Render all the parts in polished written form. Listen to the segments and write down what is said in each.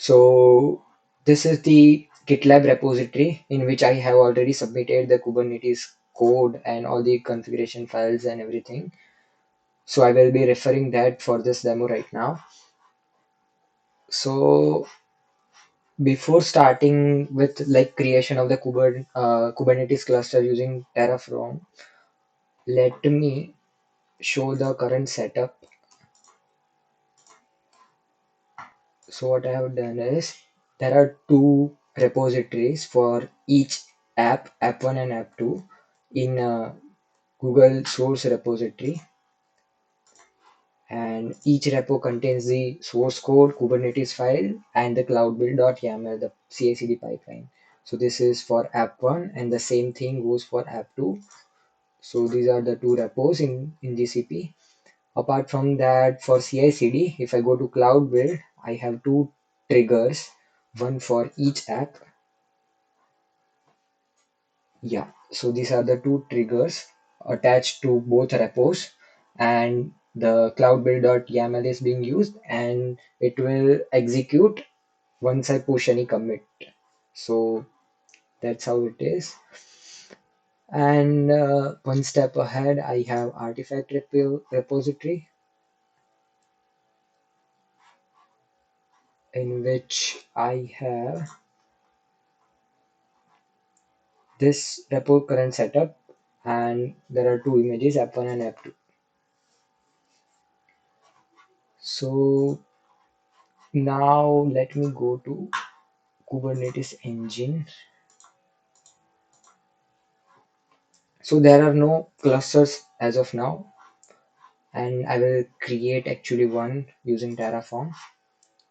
So this is the GitLab repository in which I have already submitted the Kubernetes code and all the configuration files and everything. So I will be referring that for this demo right now. So before starting with like creation of the Kubernetes cluster using Terraform, let me show the current setup. So what I have done is there are two repositories for each app1 and app2 in Google Source Repository, and each repo contains the source code, Kubernetes file, and the cloudbuild.yaml, the CI/CD pipeline. So this is for app1, and the same thing goes for app2. So these are the two repos in GCP. Apart from that, for CI/CD, if I go to Cloud Build, I have two triggers, one for each app. Yeah, so these are the two triggers attached to both repos, and the cloudbuild.yaml is being used, and it will execute once I push any commit. So that's how it is. And one step ahead, I have Artifact Repository, in which I have this repo current setup, and there are two images, app1 and app2. So now let me go to Kubernetes Engine. So there are no clusters as of now, and I will create actually one using Terraform.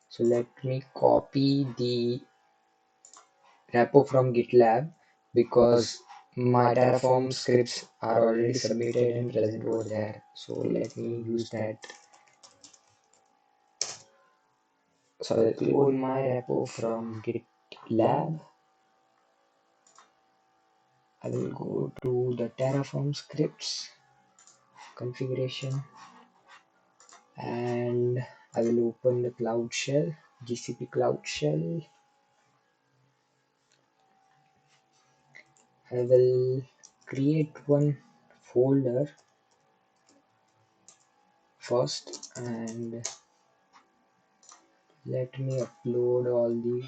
So let me copy the repo from GitLab, because my Terraform scripts are already submitted and present over there. So let me use that. So I will clone my repo from GitLab. I will go to the Terraform scripts configuration, and I will open the Cloud Shell, GCP Cloud Shell. I will create one folder first, and let me upload all the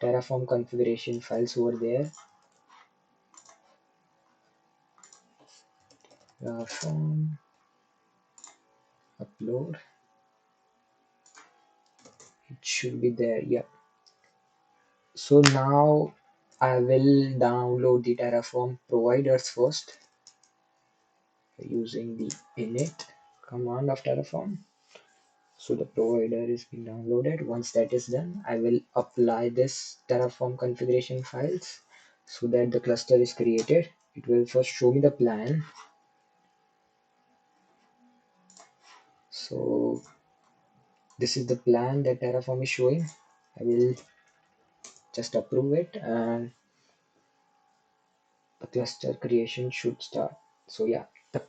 Terraform configuration files over there. Terraform, upload. It should be there. Yeah. So now I will download the Terraform providers first using the init command of Terraform. So the provider is being downloaded. Once that is done, I will apply this Terraform configuration files so that the cluster is created. It will first show me the plan. So this is the plan that Terraform is showing. I will just approve it, and the cluster creation should start. So yeah, the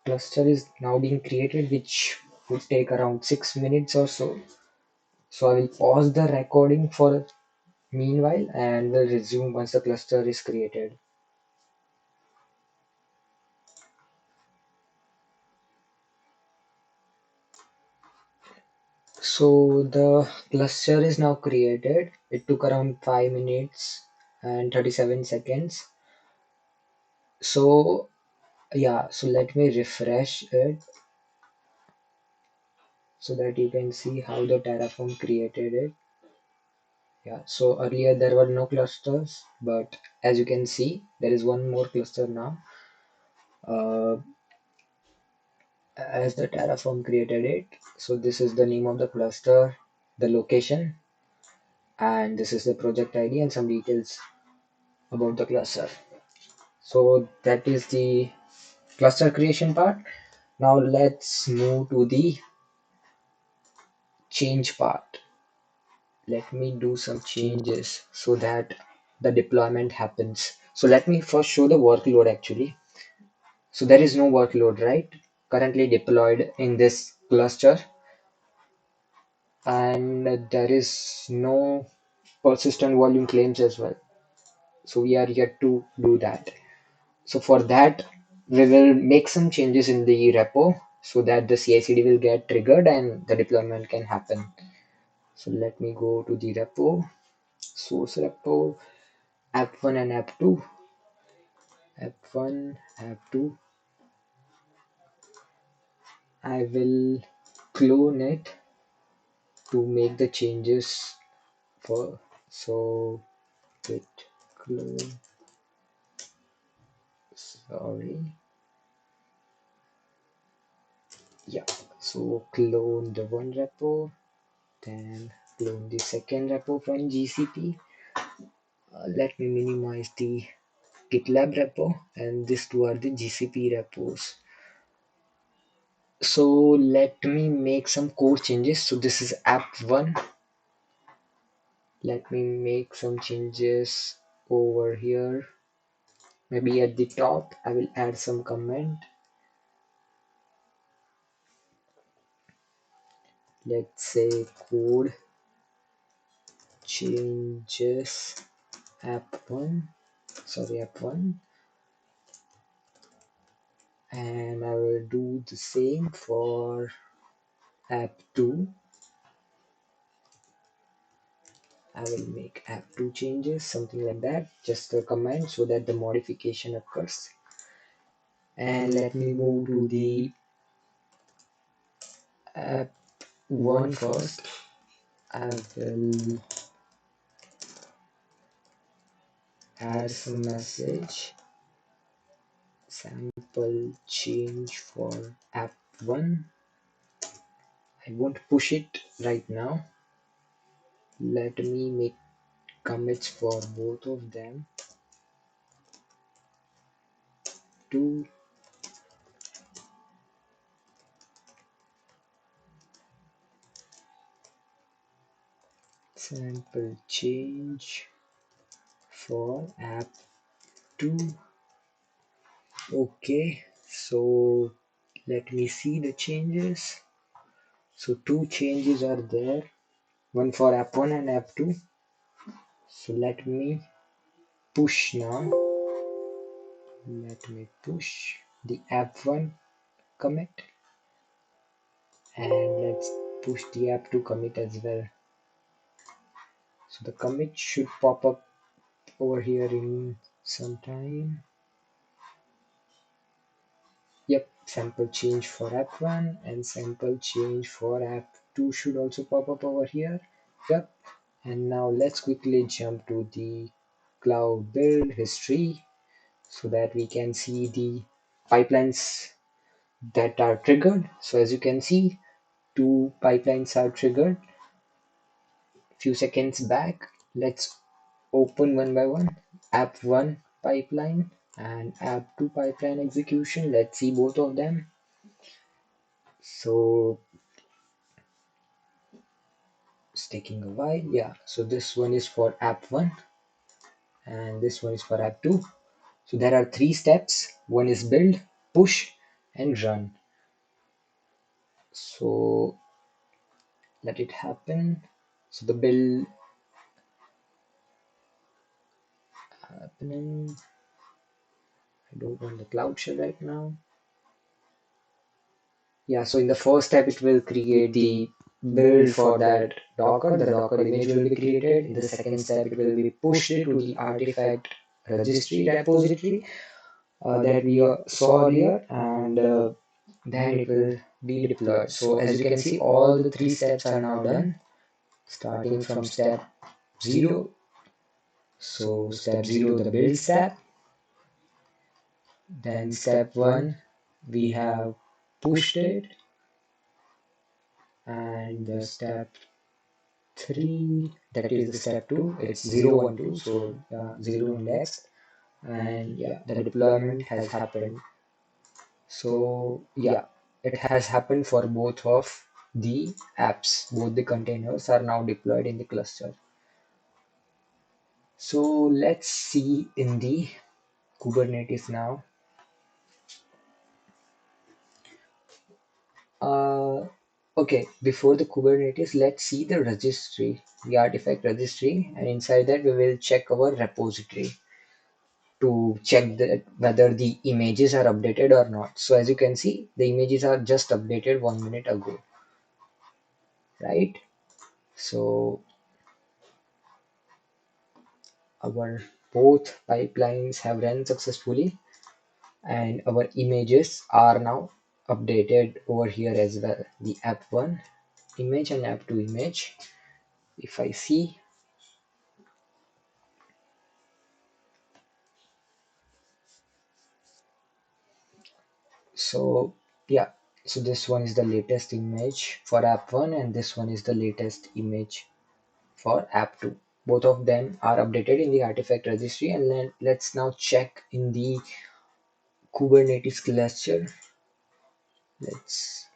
cluster is now being created, which would take around 6 minutes or so. So I will pause the recording for meanwhile, and will resume once the cluster is created. So the cluster is now created. It took around 5 minutes and 37 seconds. So yeah, so let me refresh it so that you can see how the Terraform created it. Yeah, so earlier there were no clusters, but as you can see, there is one more cluster now. Uh, as the Terraform created it. So this is the name of the cluster, the location, and this is the project ID and some details about the cluster. So that is the cluster creation part. Now let's move to the change part. Let me do some changes so that the deployment happens. So let me first show the workload actually. So there is no workload, right? Currently deployed in this cluster. and there is no persistent volume claims as well. So we are yet to do that. So for that, we will make some changes in the repo so that the CI/CD will get triggered and the deployment can happen. So let me go to the repo, source repo, app1 and app2, app1, app2. I will clone it to make the changes for, so git clone, sorry, yeah. So clone the one repo, then clone the second repo from GCP. Let me minimize the GitLab repo, and these two are the GCP repos. So let me make some code changes. So this is app1. Let me make some changes over here. Maybe at the top, I will add some comment. Let's say code changes app1, sorry, app1, and I will do the same for app2. I will make app2 changes, something like that, just a comment so that the modification occurs. And let me move to the app1 first. I will add some message, sample change for app1. I won't push it right now. Let me make commits for both of them. To sample change for app2. Okay, so let me see the changes. So two changes are there, one for app1 and app2. So let me push now. Let me push the app1 commit, and let's push the app2 commit as well. So the commit should pop up over here in some time. Yep, sample change for app1 and sample change for app2 should also pop up over here. Yep, and now let's quickly jump to the cloud build history so that we can see the pipelines that are triggered. So as you can see, two pipelines are triggered few seconds back. Let's open one by one. App1 pipeline and app2 pipeline execution. Let's see both of them. So it's taking a while. Yeah, so this one is for app1 and this one is for app2. So there are three steps. One is build, push, and run. So let it happen. So the build happening. I don't want the cloud shell right now. Yeah, so in the first step, it will create the build for that Docker. The Docker image will be created. In the second step, it will be pushed to the artifact registry repository that we saw earlier, and then it will be deployed. So as you can see, all the three steps are now done, starting from step 0. So step 0, the build step. Then step 1, we have pushed it, and the step 3, that is the step 2, it's 0 1 2, so 0 index, and yeah, the deployment has happened. So yeah, it has happened for both of the apps. Both the containers are now deployed in the cluster. So let's see in the Kubernetes now. Okay, before the Kubernetes, let's see the registry, the artifact registry, and inside that we will check our repository to check that whether the images are updated or not. So as you can see, the images are just updated 1 minute ago, right? So our both pipelines have run successfully and our images are now updated over here as well. The app1 image and app2 image. If I see, so yeah, so this one is the latest image for app1 and this one is the latest image for app2. Both of them are updated in the artifact registry, and then let's now check in the Kubernetes cluster. Let's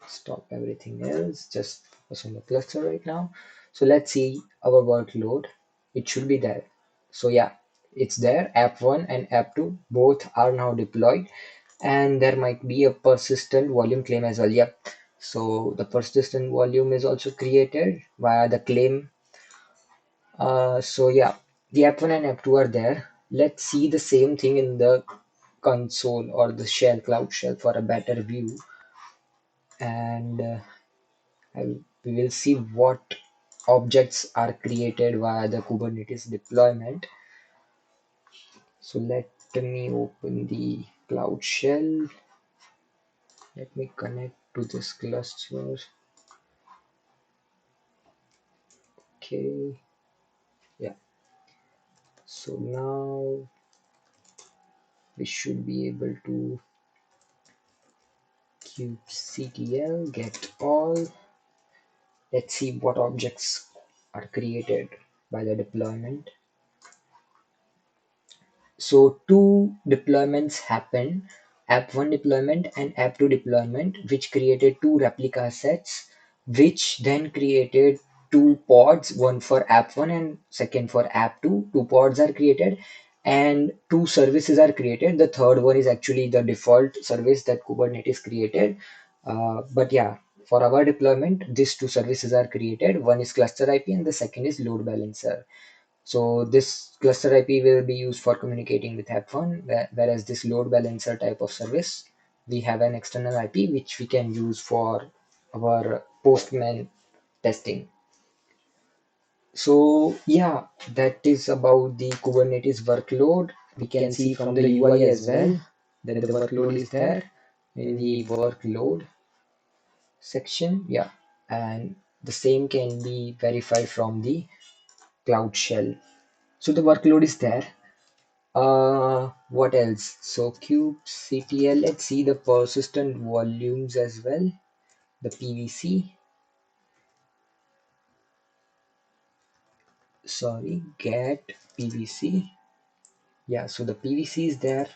stop everything else, just focus on the cluster right now. So let's see our workload. It should be there. So yeah, it's there. App1 and app2 both are now deployed, and there might be a persistent volume claim as well. Yep. So the persistent volume is also created via the claim. So yeah, the app1 and app2 are there. Let's see the same thing in the console or the shell, cloud shell, for a better view. And we will see what objects are created via the Kubernetes deployment. So let me open the cloud shell. Let me connect to this cluster. Okay, yeah. So now we should be able to kubectl get all. Let's see what objects are created by the deployment. So two deployments happened, app1 deployment and app2 deployment, which created two replica sets, which then created two pods, one for app1 and second for app2. Two pods are created and two services are created. The third one is actually the default service that Kubernetes created. But yeah, for our deployment, these two services are created. One is cluster IP and the second is load balancer. So this cluster IP will be used for communicating with app1, whereas this load balancer type of service, we have an external IP which we can use for our postman testing. So yeah, that is about the Kubernetes workload. We can see from the UI as well that the workload is there in the workload section. Yeah, and the same can be verified from the Cloud Shell. So the workload is there. What else? So kubectl, let's see the persistent volumes as well. The PVC, sorry, get PVC. Yeah, so the PVC is there.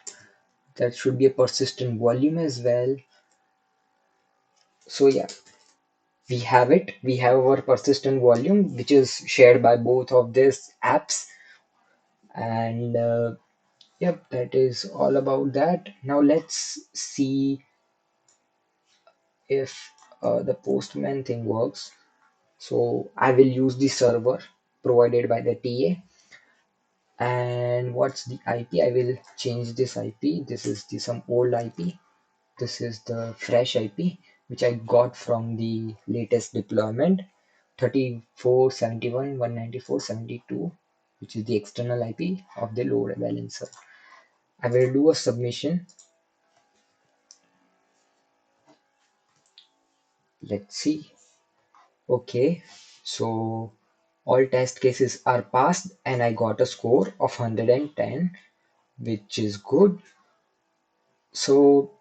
That should be a persistent volume as well. So yeah, we have it. We have our persistent volume, which is shared by both of these apps. And yep, that is all about that. Now let's see if the Postman thing works. So I will use the server provided by the TA. And what's the IP? I will change this IP. This is some old IP. This is the fresh IP which I got from the latest deployment, 3471.194.72, which is the external IP of the load balancer. I will do a submission. Let's see. Okay, so all test cases are passed and I got a score of 110, which is good. So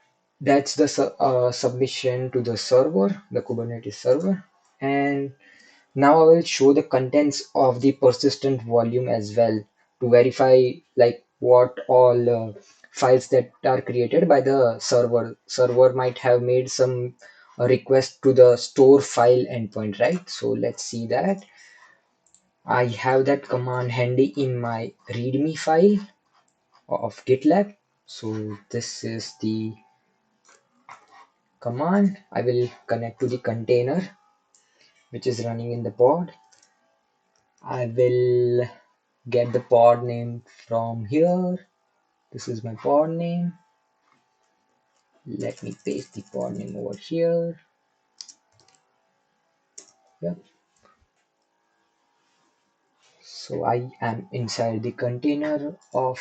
that's the submission to the server, the Kubernetes server. And now I will show the contents of the persistent volume as well to verify like what all files that are created by the server. Server might have made some request to the store file endpoint, right? So let's see that. I have that command handy in my README file of GitLab. So this is the command. I will connect to the container which is running in the pod. I will get the pod name from here. This is my pod name. Let me paste the pod name over here. Yep. So I am inside the container of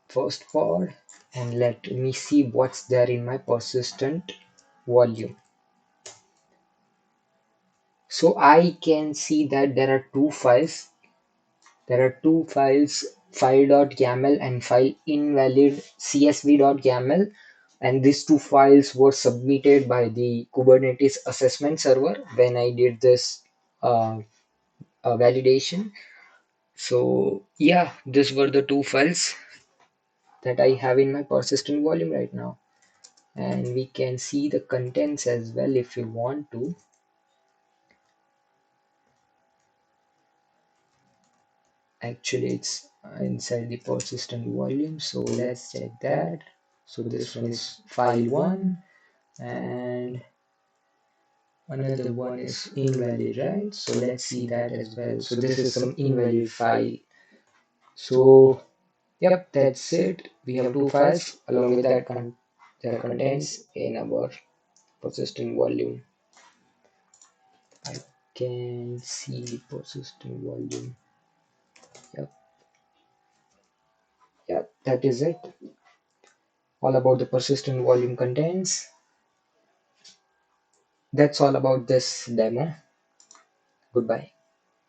first pod, and let me see what's there in my persistent volume. So I can see that there are two files. There are two files, file.yaml and file invalid csv.yaml, and these two files were submitted by the Kubernetes assessment server when I did this validation. So yeah, these were the two files that I have in my persistent volume right now. And we can see the contents as well if you want to. Actually, it's inside the persistent volume, so let's check that. So this one is file 1 and another one is invalid, right? So let's see that as well. So this is some invalid file. So yep, that's it. We have two files along with that their contents in our persistent volume. I can see the persistent volume. Yep. Yeah, that is it. All about the persistent volume contents. That's all about this demo. Goodbye.